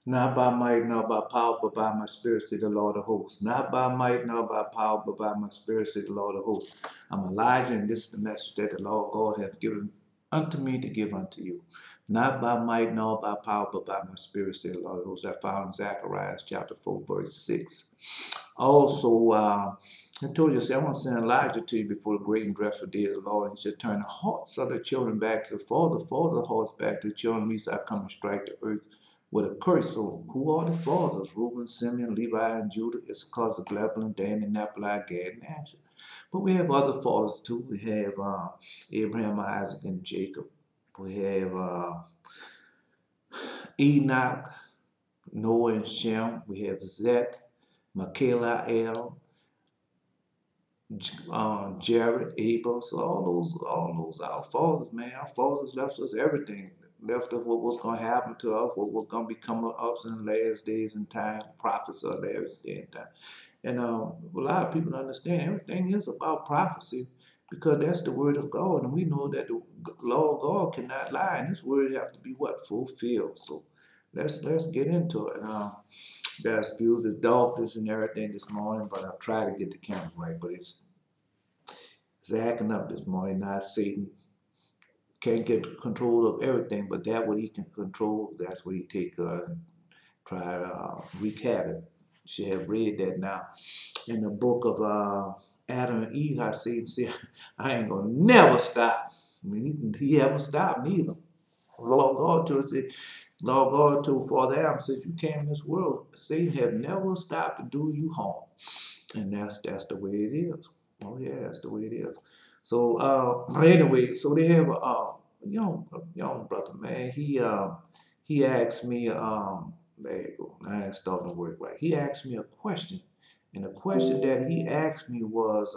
Not by might, nor by power, but by my spirit, said the Lord of hosts. Not by might, nor by power, but by my spirit, said the Lord of hosts. I'm Elijah, and this is the message that the Lord God hath given unto me to give unto you. Not by might, nor by power, but by my spirit, said the Lord of hosts. I found in Zechariah chapter 4, verse 6. Also, I told you, I want to send Elijah to you before the great and dreadful day of the Lord. He said, turn the hearts of the children back to the father, the hearts back to the children, lest I come and strike the earth with a curse. So, who are the fathers? Reuben, Simeon, Levi, and Judah. It's because of Zebulun, Dan, and Naphtali, Gad, and Asher. But we have other fathers too. We have Abraham, Isaac, and Jacob. We have Enoch, Noah, and Shem. We have Zeth, Michaela, Jared, Abel, so all those our fathers, man. Our fathers left us everything. Left us what was gonna happen to us, what was gonna become of us in the last days and time, prophets of the last day and time. And a lot of people don't understand everything is about prophecy because that's the word of God, and we know that the Lord God cannot lie, and His word have to be what fulfilled. So let's get into it. Got excuse this darkness and everything this morning, but I'll try to get the camera right. But it's acting up this morning. Now Satan can't get control of everything, but that what he can control, that's what he take try to wreak havoc. She have read that now in the book of Adam and Eve. How Satan said, "I ain't gonna never stop." I mean, he haven't stopped neither. Lord God told us, Lord God told Father Adam, says, "You came in this world. Satan have never stopped to do you harm." And that's the way it is. Oh yeah, that's the way it is. So anyway, so they have a young brother, man. He asked me there you go. Now it's starting to work right. He asked me a question, and the question that he asked me was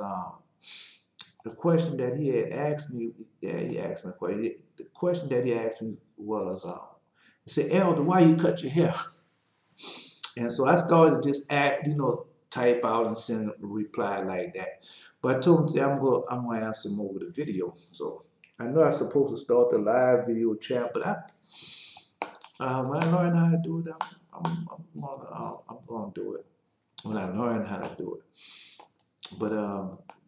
the question that he had asked me. Yeah, he asked me a question. The question that he asked me was, he said, "Elder, why you cut your hair?" And so I started to just type out and send a reply like that. But I told him, say, I'm gonna ask him over the video. So I know I'm supposed to start the live video chat, but when I learn how to do it, I'm gonna do it. When I learn how to do it. But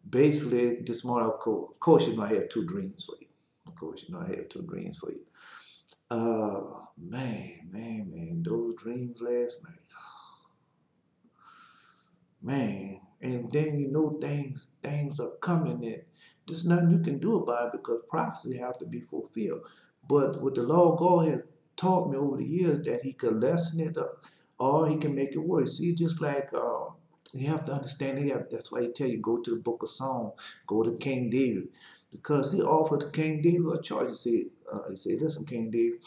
basically, this morning, of course, you know, I have two dreams for you. Of course, you know, I have two dreams for you. Man, those dreams last night. Man, and then you know things are coming and there's nothing you can do about it because prophecy have to be fulfilled. But what the Lord God had taught me over the years that He could lessen it up or He can make it worse. See, just like you have to understand that's why He tell you go to the book of Psalms, go to King David. Because He offered King David a choice. He said, listen, King David,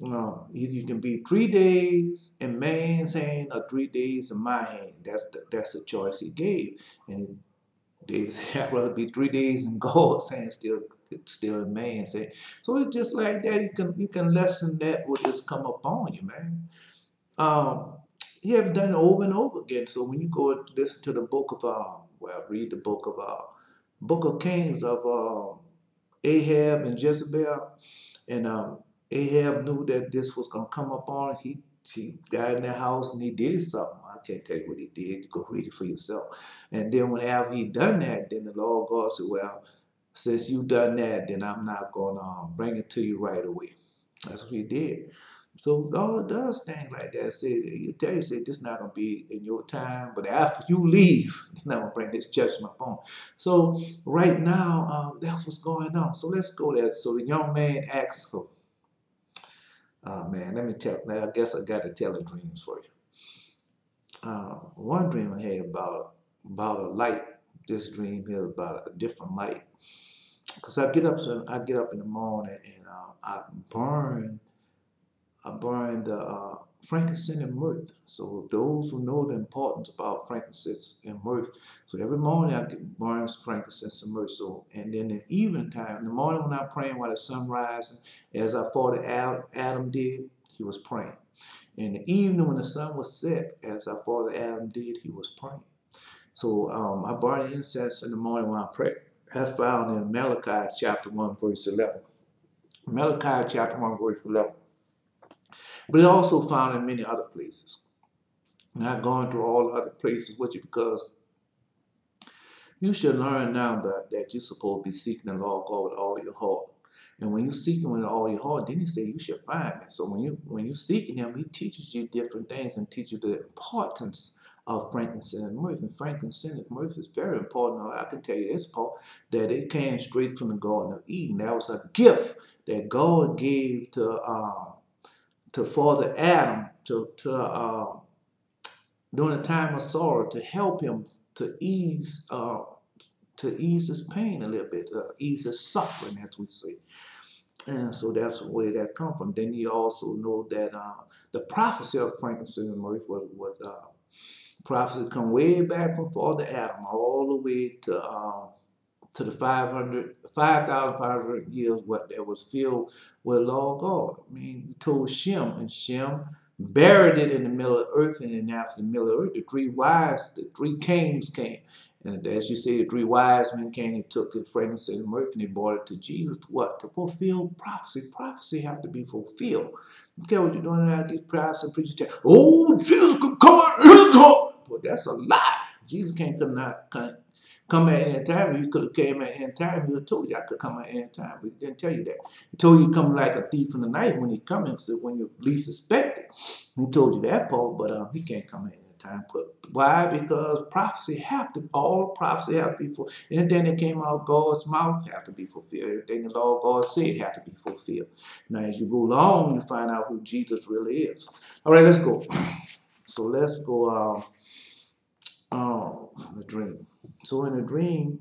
either you can be 3 days in man's hand or 3 days in my hand. That's the choice he gave. And they said, I'd rather be 3 days in God's hand, still in man's hand. So it's just like that. You can lessen that what has come upon you, man. Um, he have done it over and over again. So when you go listen to the book of read the book of Kings of Ahab and Jezebel, and Ahab knew that this was gonna come upon. He got in the house and he did something. I can't tell you what he did. You go read it for yourself. And then when after he done that, then the Lord God said, "Well, since you done that, then I'm not gonna bring it to you right away." That's what he did. So God does things like that. Say He tell you, say this not gonna be in your time, but after you leave, then I'm gonna bring this judgment upon. So right now, that's what's going on. So let's go there. So the young man asks her, man, let me tell. Now I guess I got to tell the dreams for you. One dream I had about a light. This dream here about a different light. Cause I get up in the morning and burn I burn the frankincense and myrrh. So those who know the importance about frankincense and myrrh, so every morning I burn frankincense and myrrh. So and then in the evening time, in the morning when I'm praying while the sun rises, as I thought Adam did, he was praying. In the evening when the sun was set, as our father Adam did, he was praying. So I burn incense in the morning when I pray. That's found in Malachi chapter 1, verse 11. Malachi chapter 1, verse 11. But it also found in many other places. Not going through all the other places with you because you should learn now that you're supposed to be seeking the Lord God with all your heart. And when you seek Him with all your heart, then He said you should find me. So when you seeking Him, He teaches you different things and teaches you the importance of frankincense and myrrh. And frankincense and myrrh is very important. Now, I can tell you this part that it came straight from the Garden of Eden. That was a gift that God gave to Father Adam to during the time of sorrow to help him to ease his pain a little bit, ease his suffering, as we say. And so that's where that come from. Then you also know that the prophecy of frankincense and myrrh was prophecy come way back from Father Adam all the way to the 5,500 years what that was filled with Lord God. I mean, he told Shem, and Shem buried it in the middle of the earth, and then after the middle of the earth, the three kings came. And as you say, the three wise men came and took the frankincense and myrrh and they brought it to Jesus. To what? To fulfill prophecy. Prophecy have to be fulfilled. Okay, what you're doing now, these prophets and preachers tell, oh, Jesus could come out here talk. Well, that's a lie. Jesus can't come at any time. He could have came at any time. He would have told you I could come at any time, but he didn't tell you that. He told you to come like a thief in the night when he comes, so when you least expect it. He told you that part, but he can't come at any time. But why? Because all prophecy have to be fulfilled. Anything that came out of God's mouth have to be fulfilled. Everything the Lord God said have to be fulfilled. Now, as you go along, you find out who Jesus really is. All right, let's go. So let's go. The dream. So in the dream,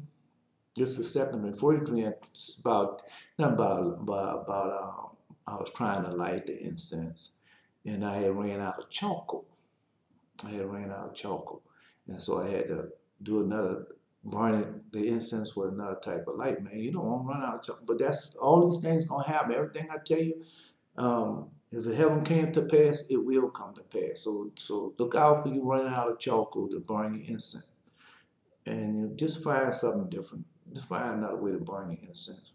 this is the second dream. First dream, it's about not about I was trying to light the incense, and I had ran out of charcoal. And so I had to do another burning the incense with another type of light. Man, you don't want to run out of charcoal, but that's all these things gonna happen. Everything I tell you. If the heaven came to pass, it will come to pass. So look out for you running out of charcoal to burn your incense. And you just find something different. Just find another way to burn your incense.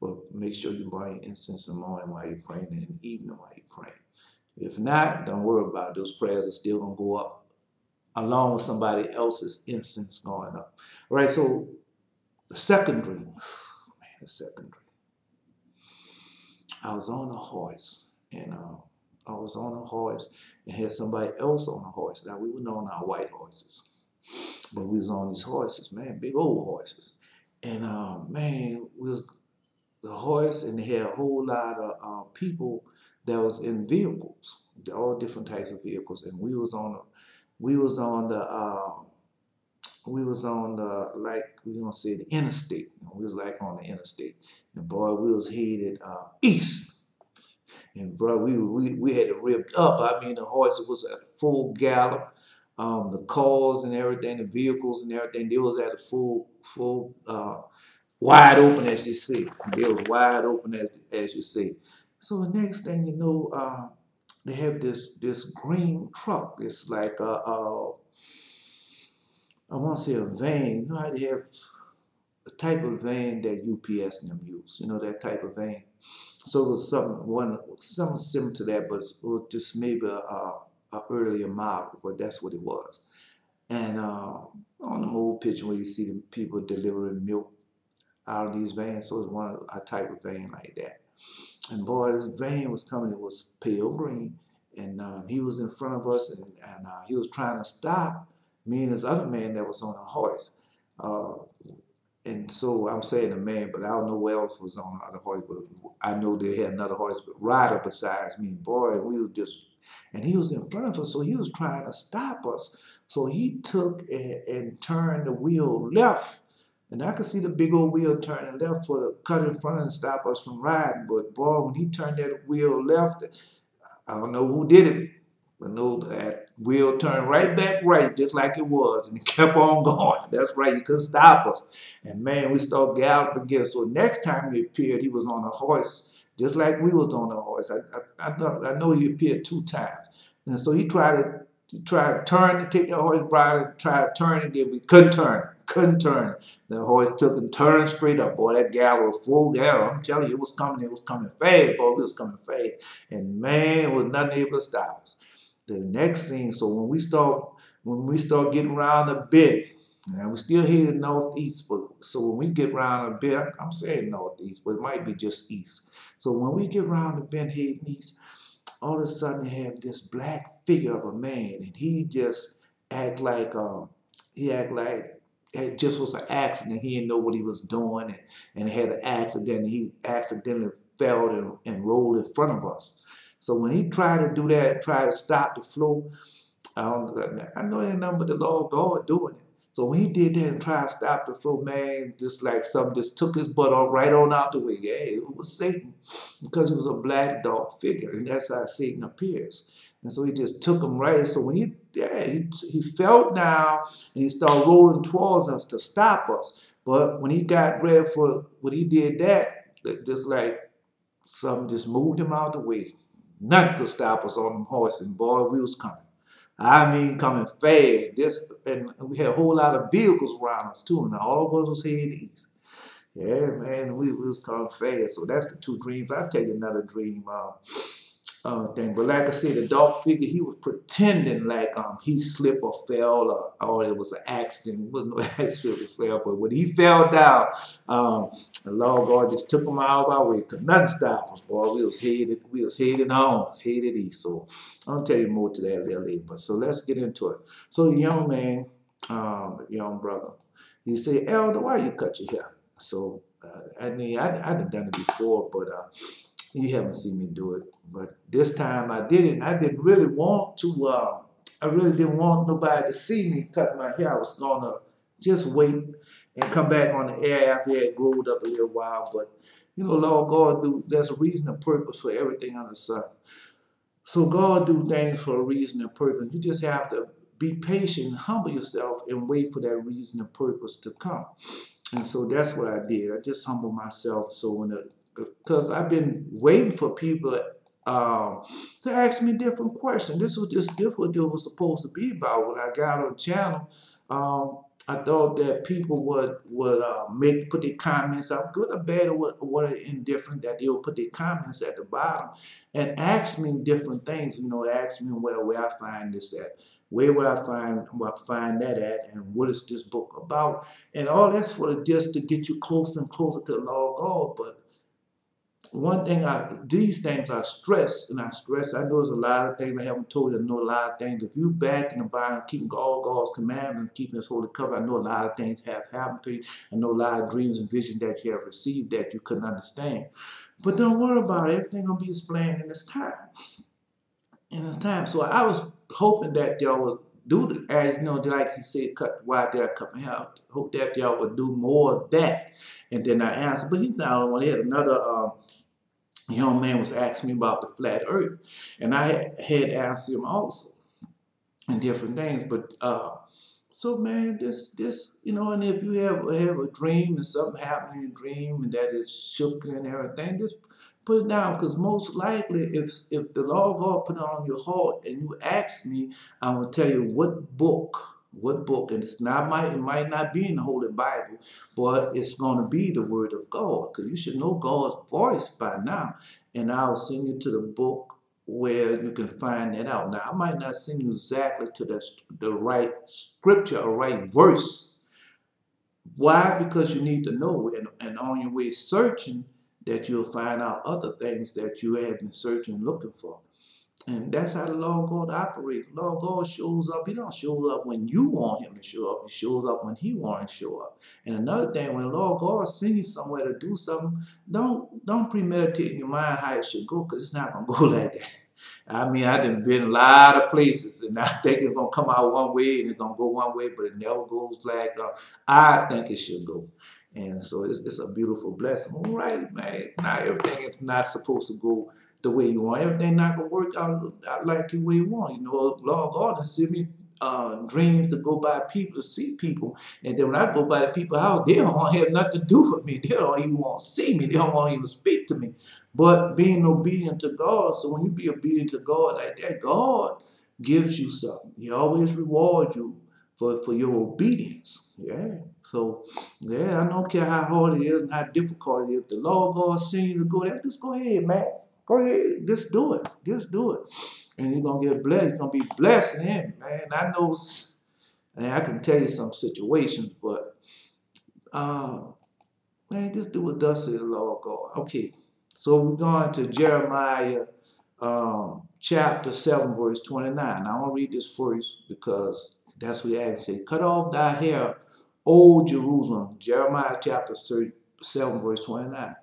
But make sure you burn your incense in the morning while you're praying and in the evening while you're praying. If not, don't worry about it. Those prayers are still going to go up along with somebody else's incense going up. All right, so the second dream. Man, the second dream. I was on a horse, and had somebody else on a horse. Now, we were on our white horses. But we was on these horses, man, big old horses. And man, we was the horse, and they had a whole lot of people that was in vehicles, all different types of vehicles. And we was on the like we gonna say the interstate. We was like on the interstate, and boy, we was headed east. And bro, we had it ripped up. I mean, the horse was at full gallop. The cars and everything, the vehicles and everything, they was at a full wide open, as you see. They was wide open, as you see. So the next thing you know, they have this green truck. It's like I want to say a van. You know how they have a type of van that UPS and them use. You know that type of van. So it was something similar to that, but it was just maybe a earlier model, but that's what it was. And on the old picture where you see the people delivering milk out of these vans, so it's a type of van like that. And boy, this van was coming. It was pale green, and he was in front of us, and he was trying to stop me and this other man that was on a horse. And so I'm saying a man, but I don't know who else was on the other horse. But I know they had another horse rider besides me. Boy, we were just, and he was in front of us, so he was trying to stop us. So he took and turned the wheel left. And I could see the big old wheel turning left for the cut in front and stop us from riding. But boy, when he turned that wheel left, I don't know who did it, but no, that wheel turned right back right, just like it was, and it kept on going. That's right, he couldn't stop us. And man, we started galloping again. So next time he appeared, he was on a horse, just like we was on a horse. I know he appeared 2 times. And so he tried to turn to take that horse bridle and try to turn again. We couldn't turn. couldn't turn it. The horse took and turned straight up. Boy, that gal was full gal. I'm telling you, it was coming fast, boy, it was coming fast. And man, it was nothing able to stop us. The next thing, so when we start getting around the bend, and we still headed northeast, but so when we get around the bend, I'm saying northeast, but it might be just east. So when we get around the bend heading east, all of a sudden you have this black figure of a man, and he just act like it just was an accident. He didn't know what he was doing, and had an accident. He accidentally fell and rolled in front of us. So when he tried to do that, try to stop the flow, I know it ain't nothing but the Lord God doing it. So when he did that and tried to stop the flow, man, just like something just took his butt off right on out the way. Yeah, it was Satan, because he was a black dog figure, and that's how Satan appears. And so he just took him right. So when he fell down and he started rolling towards us to stop us. But when he got ready for when he did that, just like something just moved him out of the way. Nothing could stop us on them horses, and boy, we was coming. I mean, coming fast. And we had a whole lot of vehicles around us too, and all of us was heading east. Yeah, man, we was coming fast. So that's the two dreams. I'll tell you another dream thing. But like I said, the dark figure, he was pretending like he slipped or fell, or it was an accident. It wasn't no accident, it fell. But when he fell down, the Lord God just took him out of our way. Could nothing stop us, boy. We was headed east. So I'll tell you more to that a little later. But so let's get into it. So the young man, the young brother, he said, Elder, why you cut your hair? So I mean, I'd done it before, but you haven't seen me do it. But this time I didn't. I didn't really want to. I really didn't want nobody to see me cut my hair. I was gonna just wait and come back on the air after it had growed up a little while. But you know, Lord God do. There's a reason and purpose for everything under the sun. So God do things for a reason and purpose. You just have to be patient, humble yourself, and wait for that reason and purpose to come. And so that's what I did. I just humbled myself. So when because I've been waiting for people to ask me different questions. This was just different than it was supposed to be about. When I got on the channel, I thought that people would put their comments up, good or bad or what are indifferent, that they would put their comments at the bottom and ask me different things. You know, ask me where I find this at. Where would I find that at, and what is this book about? And all that's for just to get you closer and closer to the Lord God. But one thing, these things I stress, and I know there's a lot of things I haven't told you. I know a lot of things. If you back in the Bible, keeping all God's commandments, keeping this holy covenant, I know a lot of things have happened to you. I know a lot of dreams and visions that you have received that you couldn't understand. But don't worry about it. Everything gonna be explained in its time. So I was hoping that y'all would do the, as you know, like he said, why did I cut my hair? Hope that y'all would do more of that. And then I answered, but he's not on. He had another young man was asking me about the flat earth, and I had asked him also and different things. But so man, this you know, and if you have a dream and something happened in your dream and that is shook and everything, just put it down, because most likely if the Lord God put it on your heart and you ask me, I will tell you what book, and it's not it might not be in the Holy Bible, but it's going to be the Word of God, because you should know God's voice by now. And I'll send you to the book where you can find that out. Now, I might not send you exactly to the right scripture or right verse. Why? Because you need to know, and on your way searching, that you'll find out other things that you have been searching and looking for. And that's how the Lord God operates. The Lord God shows up. He don't show up when you want him to show up. He shows up when he wants to show up. And another thing, when the Lord God sends you somewhere to do something, don't premeditate in your mind how it should go, because it's not going to go like that. I mean, I done been a lot of places, and I think it's going to come out one way, and it's going to go one way, but it never goes like I think it should go. And so it's a beautiful blessing. All right, man. Now, everything is not supposed to go the way you want. Everything not going to work out like the way you want. You know, Lord God has sent me dreams to go by people, to see people. And then when I go by the people's house, they don't want to have nothing to do with me. They don't even want to see me. They don't want to even speak to me. But being obedient to God, so when you be obedient to God like that, God gives you something. He always rewards you for your obedience. Yeah. So yeah, I don't care how hard it is and how difficult it is. If the Lord God send you to go there, just go ahead, man. Go ahead, just do it. Just do it. And you're gonna get blessed. You're gonna be blessed in him, man. I know, and I can tell you some situations, but uh man, just do what thus says the Lord God. Okay. So we're going to Jeremiah chapter 7, verse 29. I want to read this first because that's what he actually said. Cut off thy hair, O Jerusalem. Jeremiah chapter 7, verse 29.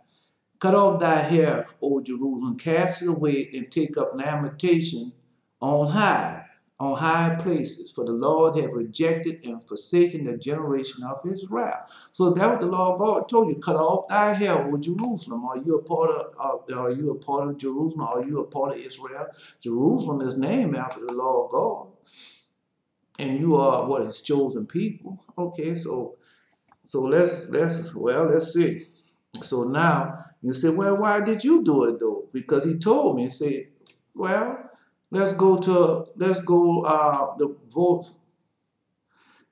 Cut off thy hair, O Jerusalem, cast it away and take up lamentation on high places, for the Lord have rejected and forsaken the generation of his wrath. So that what the Lord God told you, cut off thy hair, O Jerusalem. Are you a part of Jerusalem? Are you a part of Israel? Jerusalem is named after the Lord God. And you are what, his chosen people. Okay, so let's see. So now you say, well, why did you do it though? Because he told me. He said, well, let's go the vote.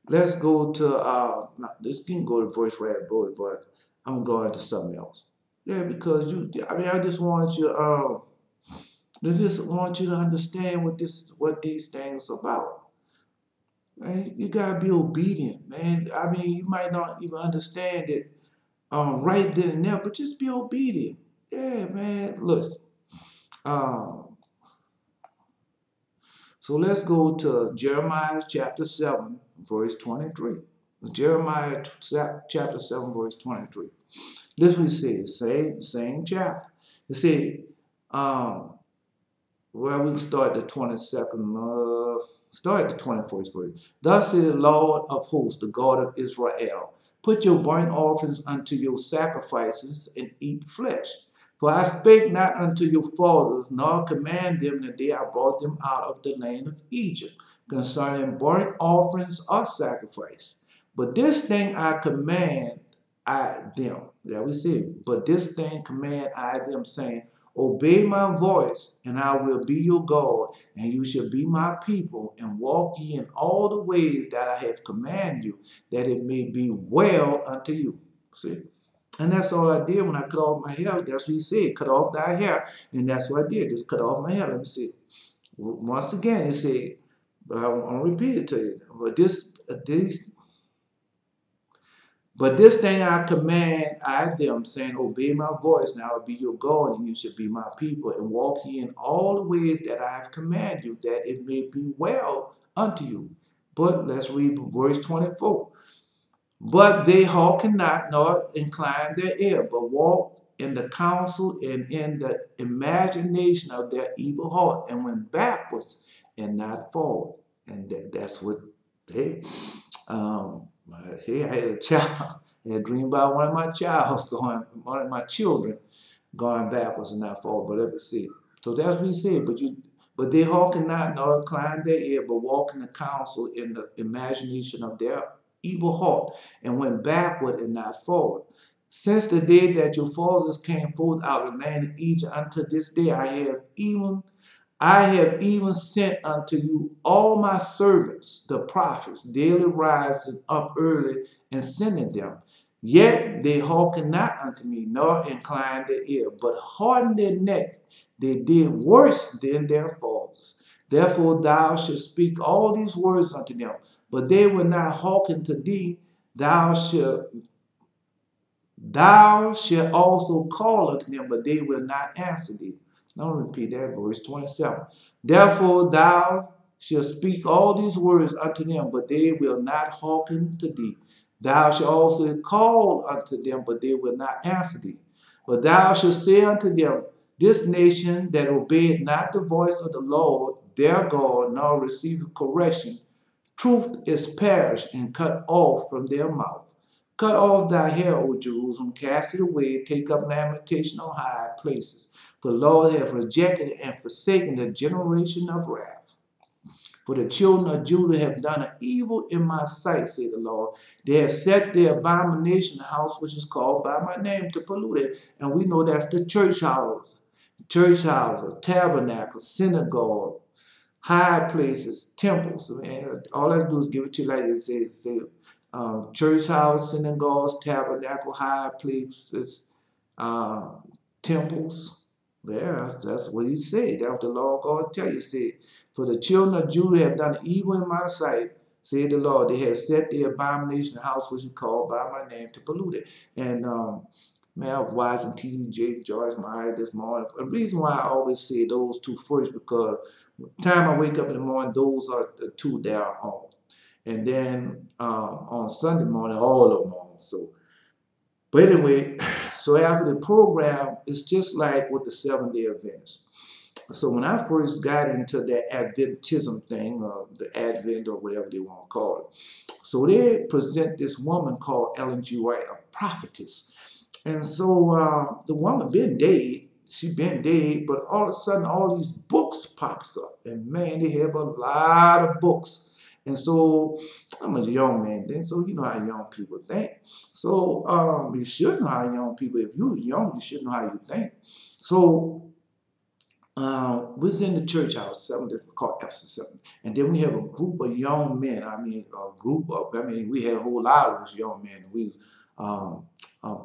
Let's go to this can go to voice red boy, but I'm going to something else. Yeah, because I just want you to understand what these things are about. Man, you gotta be obedient, man. I mean, you might not even understand it right then and there, but just be obedient. Yeah, man. Listen. Um, so let's go to Jeremiah chapter 7, verse 23. Jeremiah chapter 7, verse 23. This we see, same chapter. You see, well, we can start the 22nd, start the 21st verse. Thus said the Lord of hosts, the God of Israel, put your burnt offerings unto your sacrifices and eat flesh. For I spake not unto your fathers, nor command them the day I brought them out of the land of Egypt, concerning burnt offerings or sacrifice. But this thing I command I them. That we see. But this thing command I them, saying, obey my voice, and I will be your God, and you shall be my people, and walk ye in all the ways that I have commanded you, that it may be well unto you. See? And that's all I did when I cut off my hair. That's what he said, cut off thy hair. And that's what I did, just cut off my hair. Let me see. Once again, he said, but I'm going to repeat it to you. But this thing I command I them, saying, obey my voice, and I will be your God, and you shall be my people, and walk ye in all the ways that I have commanded you, that it may be well unto you. But let's read verse 24. But they hearken not, nor incline their ear, but walk in the counsel and in the imagination of their evil heart, and went backwards and not forward. And that's what they I had a child. I had a dream about one of my children going backwards and not forward. But let me see. So that's what he said. But they hearken not, nor incline their ear, but walk in the counsel in the imagination of their evil heart, and went backward and not forward. Since the day that your fathers came forth out of the land of Egypt unto this day, I have even sent unto you all my servants, the prophets, daily rising up early and sending them. Yet they hearken not unto me, nor incline their ear, but hardened their neck. They did worse than their fathers. Therefore thou shalt speak all these words unto them, but they will not hearken to thee. Thou shalt also call unto them, but they will not answer thee. Now repeat that, verse 27. Therefore thou shalt speak all these words unto them, but they will not hearken to thee. Thou shalt also call unto them, but they will not answer thee. But thou shalt say unto them, this nation that obeyed not the voice of the Lord their God, nor received correction, truth is perished and cut off from their mouth. Cut off thy hair, O Jerusalem, cast it away, take up lamentation on high places. For the Lord hath rejected and forsaken the generation of wrath. For the children of Judah have done an evil in my sight, said the Lord. They have set their abomination, the house which is called by my name, to pollute it. And we know that's the church house, a tabernacle, synagogue, high places, temples. Man, all I do is give it to you like it says, church house, synagogues, tabernacle, high places, uh, temples. Yeah, that's what he said. That's what the Lord God tell you. He said, for the children of Judah have done evil in my sight, said the Lord. They have set the abomination house which is called by my name to pollute it. And man, I was watching T.D. Jakes, Joyce Meyer this morning. The reason why I always say those two first, because time I wake up in the morning, those are the two that are on. And then on Sunday morning, all of them on. So, but anyway, so after the program, it's just like with the Seventh-day Adventists. So when I first got into that Adventism thing, the Advent or whatever they want to call it, so they present this woman called Ellen G. White, a prophetess. And so the woman been dead, she been dead, but all of a sudden all these books pops up. And man, they have a lot of books. And so I'm a young man then, so you know how young people think. So you should know how young people, if you're young, you should know how you think. So we was in the church house, called Ephesus 7. And then we have a group of young men. We had a whole lot of us young men. We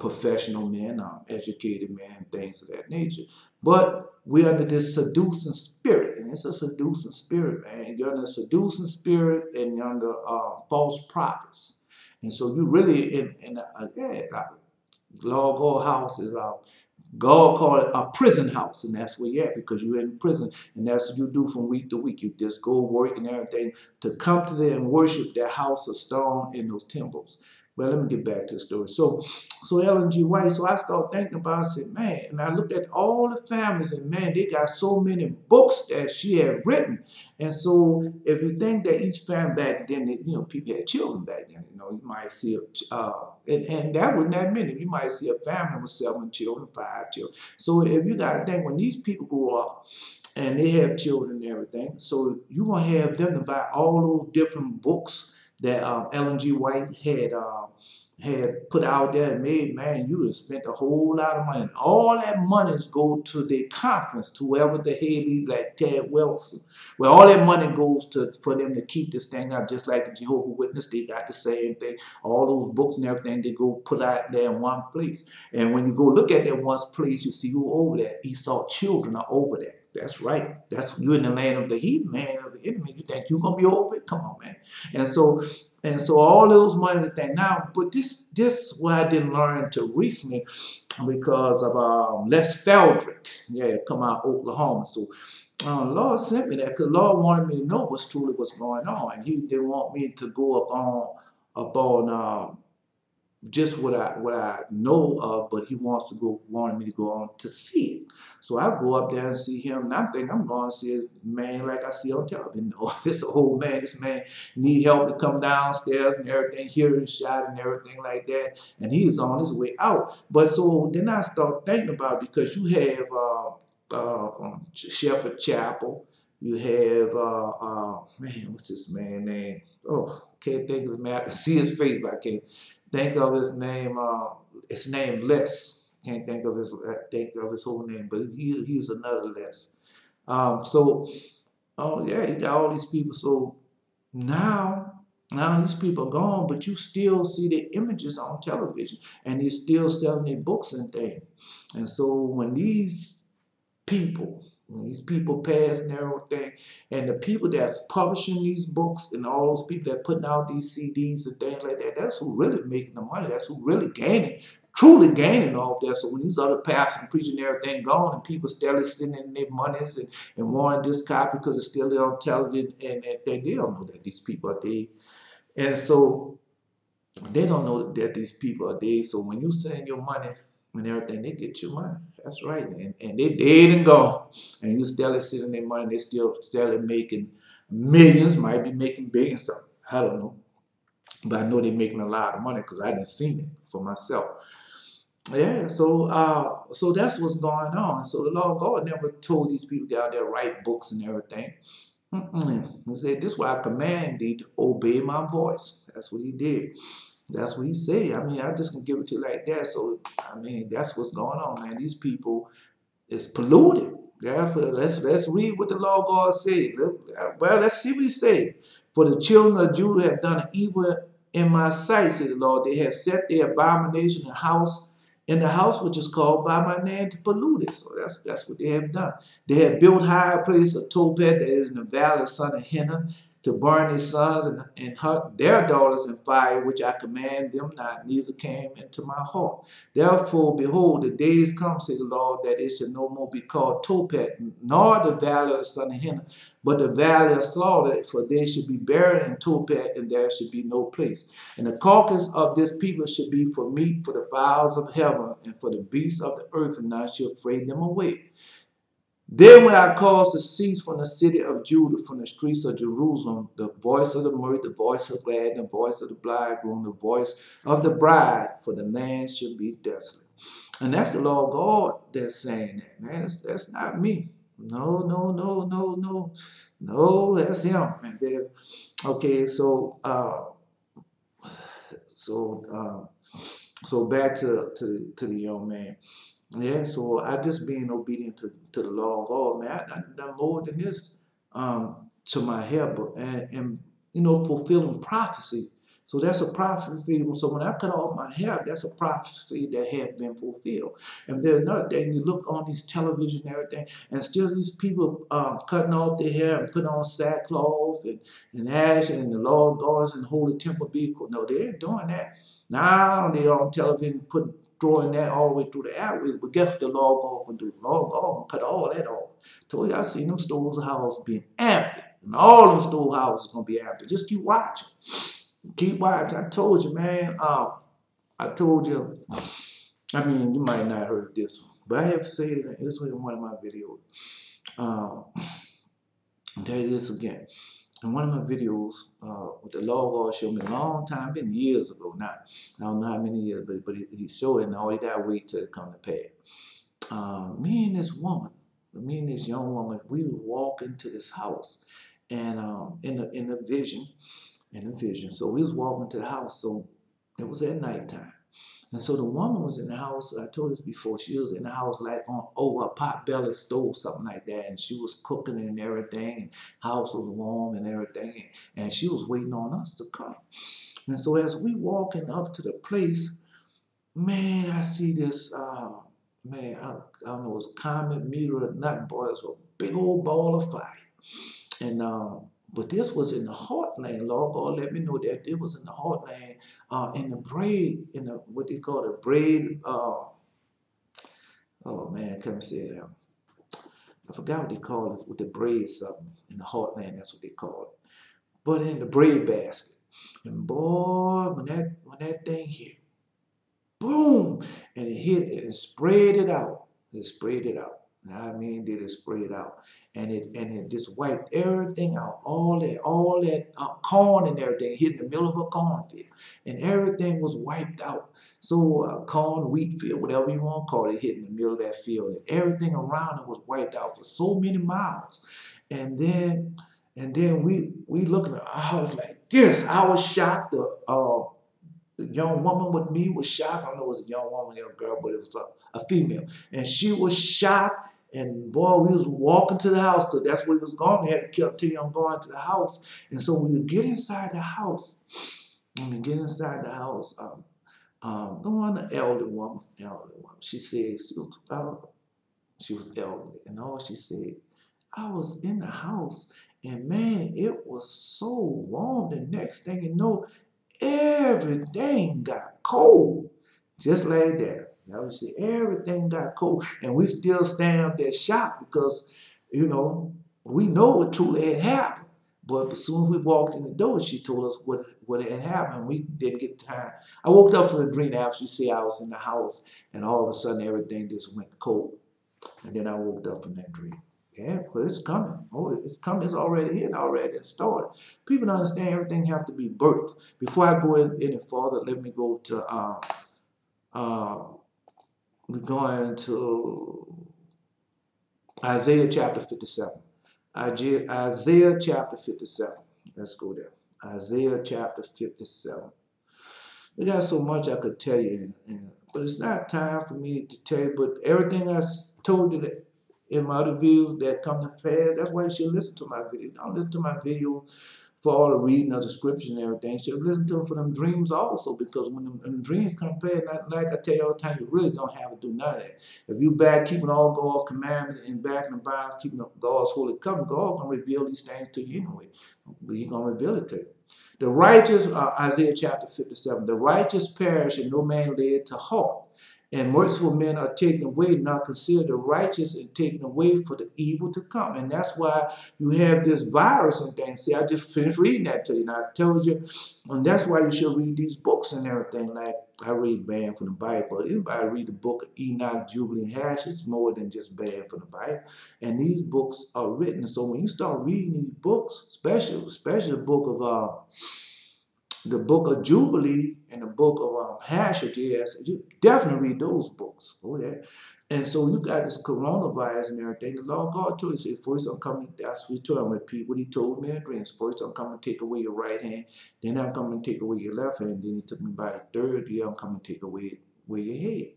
professional men, educated men, things of that nature. But we're under this seducing spirit, and it's a seducing spirit, man. You're under a seducing spirit, and you're under false prophets. And so you really Lord God house is God called it a prison house, and that's where you're at because you're in prison, and that's what you do from week to week. You just go work and everything to come to there and worship that house of stone in those temples. Well, let me get back to the story. So Ellen G. White, so I started thinking about it, I said, man, and I looked at all the families, and man, they got so many books that she had written. And so if you think that each family back then, people had children back then, you might see, and that wasn't that many. You might see a family with 7 children, 5 children. So if you got to think, when these people grow up, and they have children and everything, so you're going to have them to buy all those different books that Ellen G. White had put out there and made. Man, you have spent a whole lot of money. And all that monies go to the conference, to whoever the head is, like Ted Wilson. Well, all that money goes for them to keep this thing out, just like the Jehovah's Witness. They got the same thing. All those books and everything, they go put out there in one place. And when you go look at that one place, you see who over there. Esau children are over there. That's right. That's you in the land of the heathen, land of the enemy. You think you're gonna be over it? Come on, man. And so all those money thing now, but this what I didn't learn until recently because of Les Feldrick. Yeah, come out of Oklahoma. So Lord sent me that because Lord wanted me to know what's truly what's going on, and He didn't want me to go up on just what I know of, but He wanted me to go on to see it. So I go up there and see him, and I'm thinking I'm going to see a man like I see on television. No, this old man, this man need help to come downstairs and everything, hearing shot and everything like that, and he's on his way out. But so then I start thinking about it because you have Shepherd Chapel. You have, man, what's this man's name? Oh, can't think of his name. I can see his face, but I can't think of his name. His name Les. Can't think of his whole name, but he's another Les. Oh yeah, you got all these people. So now these people are gone, but you still see the images on television, and they're still selling their books and things. And so when these people pass and everything, and the people that's publishing these books and all those people that putting out these CDs and things like that, that's who really making the money. That's who really truly gaining off that. So when these other pastors and preaching and everything gone, and people still sending their monies and wanting this copy because it's still on television, and they don't know that these people are dead. And so they don't know that these people are dead. So when you send your money and everything, they get your money. That's right. And they dead and gone. And you still sitting their money, they still making millions, might be making billions. So I don't know. But I know they're making a lot of money because I didn't seen it for myself. Yeah, so that's what's going on. So the Lord God never told these people to get out there write books and everything. He said, this is why I command thee to obey my voice. That's what he did. That's what he said. I mean, I just can give it to you like that. So, I mean, that's what's going on, man. These people is polluted. Therefore, let's read what the law God said. Well, let's see what he said. For the children of Judah have done evil in my sight, said the Lord. They have set their abomination in the house which is called by my name to pollute it. So that's what they have done. They have built high a place of Tophet that is in the valley of son of Hinnom, to burn his sons and their daughters in fire, which I command them not, neither came into my heart. Therefore, behold, the days come, said the Lord, that it shall no more be called Tophet, nor the valley of the son of Hinnom, but the valley of slaughter, for they should be buried in Tophet, and there should be no place. And the carcass of this people should be for meat for the fowls of heaven, and for the beasts of the earth, and none shall fray them away. Then will I cause to cease from the city of Judah, from the streets of Jerusalem, the voice of the mirth, the voice of glad, the voice of the bridegroom, the voice of the bride, for the land shall be desolate. And that's the Lord God that's saying that, man. That's not me. No, no, no, no, no. No, that's him. And there, okay, so so back to the young man. Yeah, so I just being obedient to the law of God, man. I done more than this to my help and fulfilling prophecy. So that's a prophecy. So when I cut off my hair, that's a prophecy that has been fulfilled. And then another thing, you look on these television and everything, and still these people cutting off their hair and putting on sackcloth and ash, and the Lord gods and the holy temple vehicle. No, they ain't doing that. Now they on television throwing that all the way through the airways. But guess what the Lord God can do? The Lord God can cut all that off. Told you I seen them storehouses being empty. And all them storehouses gonna be empty. Just keep watching. Keep watching. I told you, man. I told you. I mean, you might not have heard this one, but I have said it this way in one of my videos. There it is again. In one of my videos, with the Lord God showed me a long time, been years ago now. I don't know how many years, but he showed it, and all you gotta wait till it come to pass. Me and this young woman, we would walk into this house, and in the vision. So we was walking to the house. So it was at nighttime. And so the woman was in the house. I told this before. She was in the house like on over a pot belly stove, something like that. And she was cooking and everything. And house was warm and everything. And she was waiting on us to come. And so as we walking up to the place, man, I see this. Man, I don't know, it was comet meter or nothing, boy. It was a big old ball of fire. And but this was in the heartland. Lord God let me know that it was in the heartland, in the braid, in the what they call the braid. Oh man, I can't say it. I forgot what they call it with the braid something in the heartland. That's what they call it. But in the braid basket, and boy, when that thing hit, boom, and it hit it and sprayed it out. It sprayed it out. I mean, did it spray it out? And it just wiped everything out. All that corn and everything hit in the middle of a cornfield, and everything was wiped out. So corn, wheat field, whatever you want to call it, hit in the middle of that field, and everything around it was wiped out for so many miles. And then we looking at, I was like this. I was shocked. The young woman with me was shocked. I don't know if it was a young woman or a girl, but it was a female. And she was shocked. And boy, we was walking to the house. So that's where we was going. We had to continue on going to the house. And so when we would get inside the house, the one, the elderly woman, she said she was elderly. And all she said, I was in the house. And man, it was so warm. The next thing you know, everything got cold, just like that. Now you see, everything got cold, and we still standing up there shocked because, we know what truly had happened. But as soon as we walked in the door, she told us what had happened. We didn't get time. I woke up from the dream after she said I was in the house, and all of a sudden everything just went cold. And then I woke up from that dream. Yeah, well, it's coming. Oh, it's coming. It's already here and already started. People don't understand everything have to be birthed. Before I go any further, let me go to we're going to Isaiah chapter 57. Isaiah chapter 57. Let's go there. Isaiah chapter 57. We got so much I could tell you, but it's not time for me to tell you. But everything I told you that in my other videos that come to pass. That's why you should listen to my video. Don't listen to my video for all the reading of the scriptures and everything. You should listen to them for them dreams also, because when them dreams come to pass, like I tell you all the time, you really don't have to do none of that. If you back keeping all God's commandments and back in the bonds, keeping God's holy covenant, God gonna reveal these things to you anyway. He's gonna reveal it to you. The righteous, Isaiah chapter 57, the righteous perish and no man led to halt. And merciful men are taken away, not consider the righteous and taken away for the evil to come. And that's why you have this virus and things. See, I just finished reading that to you. And I told you, and that's why you should read these books and everything. Like I read Banned from the Bible. Anybody read the book of Enoch, Jubilee, and Hash, it's more than just Banned from the Bible. And these books are written. So when you start reading these books, especially the book of Jubilee and the book of Hashajas, you definitely read those books. Oh, yeah. And so you got this coronavirus and everything. The Lord God told you, say, first I'm coming, that's what he told him, repeat what he told me in dreams. First I'm coming to take away your right hand, then I'm coming to take away your left hand, then he took me by the third year, I'm coming to take away your head.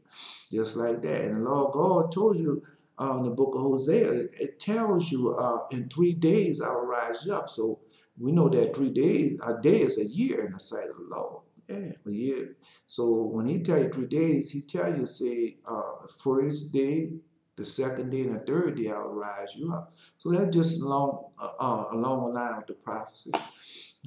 Just like that. And the Lord God told you in the book of Hosea, it tells you in 3 days I'll rise you up. So we know that 3 days, a day is a year in the sight of the Lord. Yeah, a year. So when he tell you 3 days, he tell you, say, first day, the second day, and the third day, I'll rise you up. So that's just along the line with the prophecy.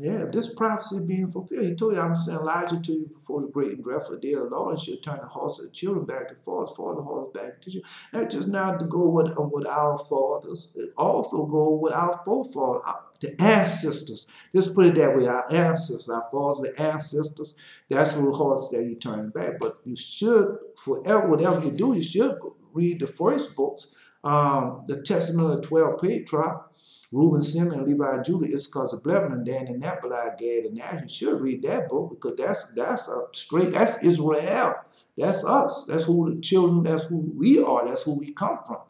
Yeah, if this prophecy being fulfilled, he told you, I'm sending Elijah to you before the great and dreadful day of the Lord, and she'll turn the hearts of the children back to fathers, the hearts back to you. That's just not to go with our fathers. It also go with our forefathers, the ancestors. Just put it that way, our ancestors, our fathers, the ancestors, that's the hearts that you turn back. But you should, forever, whatever you do, you should read the first books, the Testament of the 12 Patriarchs, Reuben, Simeon, Levi, Judah, Issachar, Zebulun, Dan, and Naphtali, Gad, and Asher. You should read that book, because that's Israel. That's us. That's who the children, that's who we are. That's who we come from.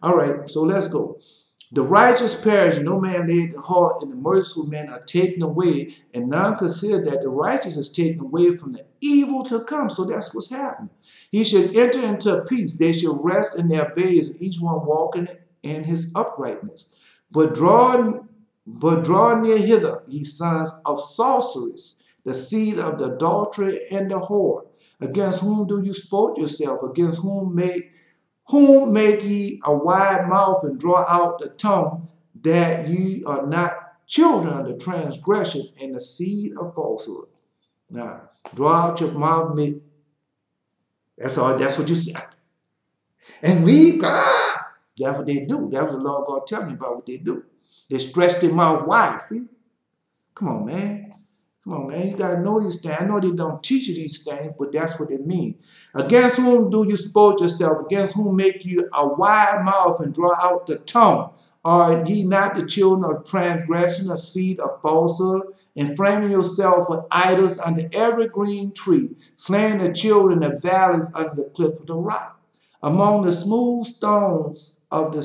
All right, so let's go. The righteous perish, and no man laid the heart, and the merciful men are taken away, and none consider that the righteous is taken away from the evil to come. So that's what's happening. He should enter into peace. They should rest in their beds, each one walking in his uprightness. But draw near hither, ye sons of sorceries, the seed of the adultery and the whore. Against whom do you sport yourself? Against whom make ye a wide mouth and draw out the tongue, that ye are not children of the transgression and the seed of falsehood. Now, draw out your mouth, that's what you say. And we, that's what they do. That's what the Lord God telling me about what they do. They stretch their mouth wide, see? Come on, man. Come on, man. You got to know these things. I know they don't teach you these things, but that's what it means. Against whom do you sport yourself? Against whom make you a wide mouth and draw out the tongue? Are ye not the children of transgression, a seed of falsehood, inflaming yourself with idols under every green tree, slaying the children in the valleys under the cliff of the rock? Among the smooth stones of the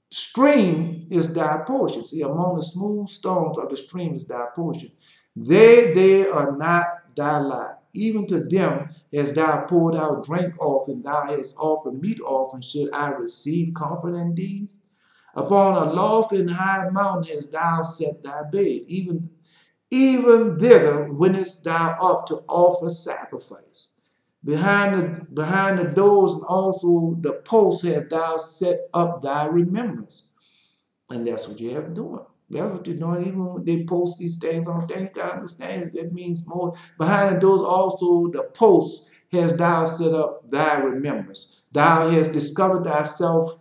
stream is thy portion. See, among the smooth stones of the stream is thy portion. They are not thy lot. Even to them as thou poured out drink offering, thou hast offered meat offering, should I receive comfort in these? Upon a lofty and high mountain hast thou set thy bed. Even thither wentest thou up to offer sacrifice. Behind the doors and also the posts hast thou set up thy remembrance. And that's what you have doing. That's what you're doing. Even when they post these things on things, you gotta understand that means more. Behind the doors also the posts hast thou set up thy remembrance. Thou hast discovered thyself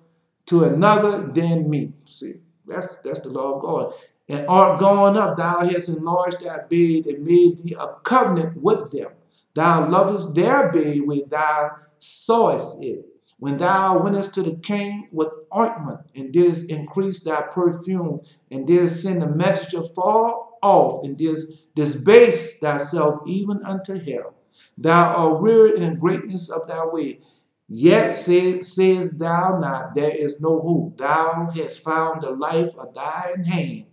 to another than me. See, that's the Lord God. And art gone up, thou hast enlarged thy bed and made thee a covenant with them. Thou lovest their bed where thou sawest it. When thou wentest to the king with ointment, and didst increase thy perfume, and didst send a messenger far off, and didst disbase thyself even unto hell. Thou art wearied in the greatness of thy way. Yet sayest thou not, there is no hope. Thou hast found the life of thine hand.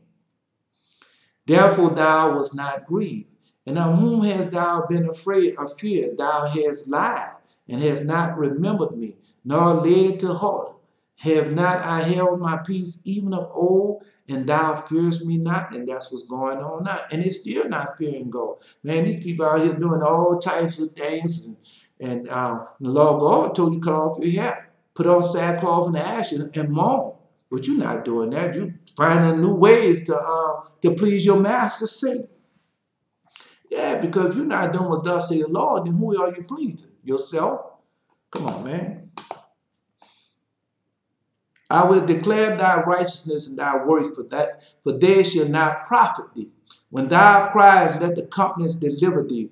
Therefore thou wast not grieved. And on whom hast thou been afraid of fear? Thou hast lied, and hast not remembered me, nor laid it to heart. Have not I held my peace even of old, and thou fearest me not? And that's what's going on now. And it's still not fearing God. Man, these people out here doing all types of things. And the Lord God told you cut off your hair, put on sackcloth and ashes, and mourn. But you're not doing that. You're finding new ways to please your master Satan. Yeah, because if you're not doing what thus say the Lord, then who are you pleasing? Yourself? Come on, man. I will declare thy righteousness and thy works, for they shall not profit thee. When thou criest, let the companies deliver thee.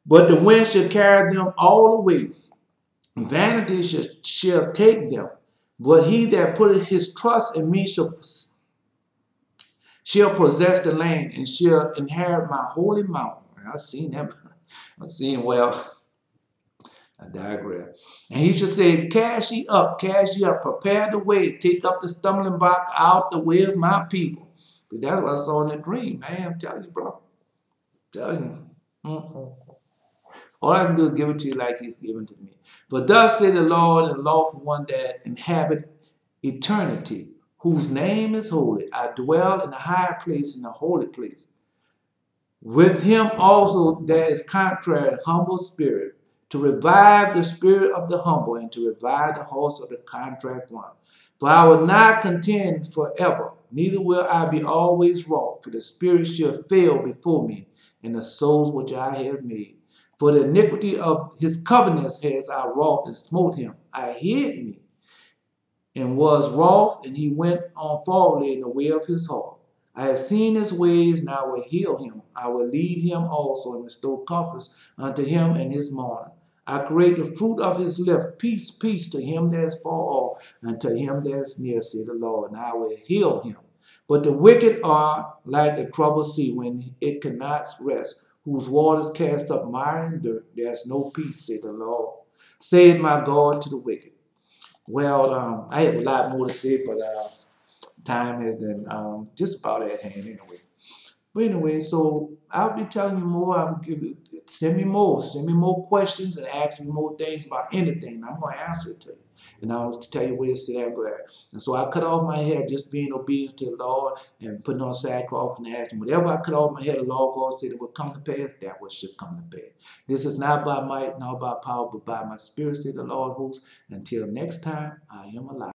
But the wind shall carry them all away. Vanity shall take them. But he that putteth his trust in me shall possess the land and shall inherit my holy mountain. I've seen them. I've seen, well, I digress. And he shall say, cast ye up, prepare the way, take up the stumbling block out the way of my people. But that's what I saw in the dream, man. I'm telling you, bro. I'm telling you. All I can do is give it to you like he's given to me. For thus say the Lord, and lawful one that inhabit eternity, whose name is holy. I dwell in the high place, in the holy place. With him also there is contrary, humble spirit, to revive the spirit of the humble, and to revive the horse of the contract one. For I will not contend forever, neither will I be always wroth, for the spirit shall fail before me, and the souls which I have made. For the iniquity of his covenants has I wrought and smote him. I hid me, and was wroth, and he went on forwardly in the way of his heart. I have seen his ways, and I will heal him. I will lead him also, and restore comforts unto him in his mourning. I create the fruit of his lips, peace, peace to him that is far off, and to him that is near, said the Lord, and I will heal him. But the wicked are like the troubled sea when it cannot rest, whose waters cast up mire and dirt. There is no peace, said the Lord. Said my God to the wicked. Well, I have a lot more to say, but time has been just about at hand anyway. But anyway, so I'll be telling you more. I'll give you, send me more questions, and ask me more things about anything. I'm going to answer it to you, and I'll tell you where to sit at where. And so I cut off my hair, just being obedient to the Lord and putting on sackcloth and asking. Whatever I cut off my hair, the Lord God said it would come to pass. That what should come to pass. This is not by might, nor by power, but by my spirit, said the Lord hosts. Until next time, I am alive.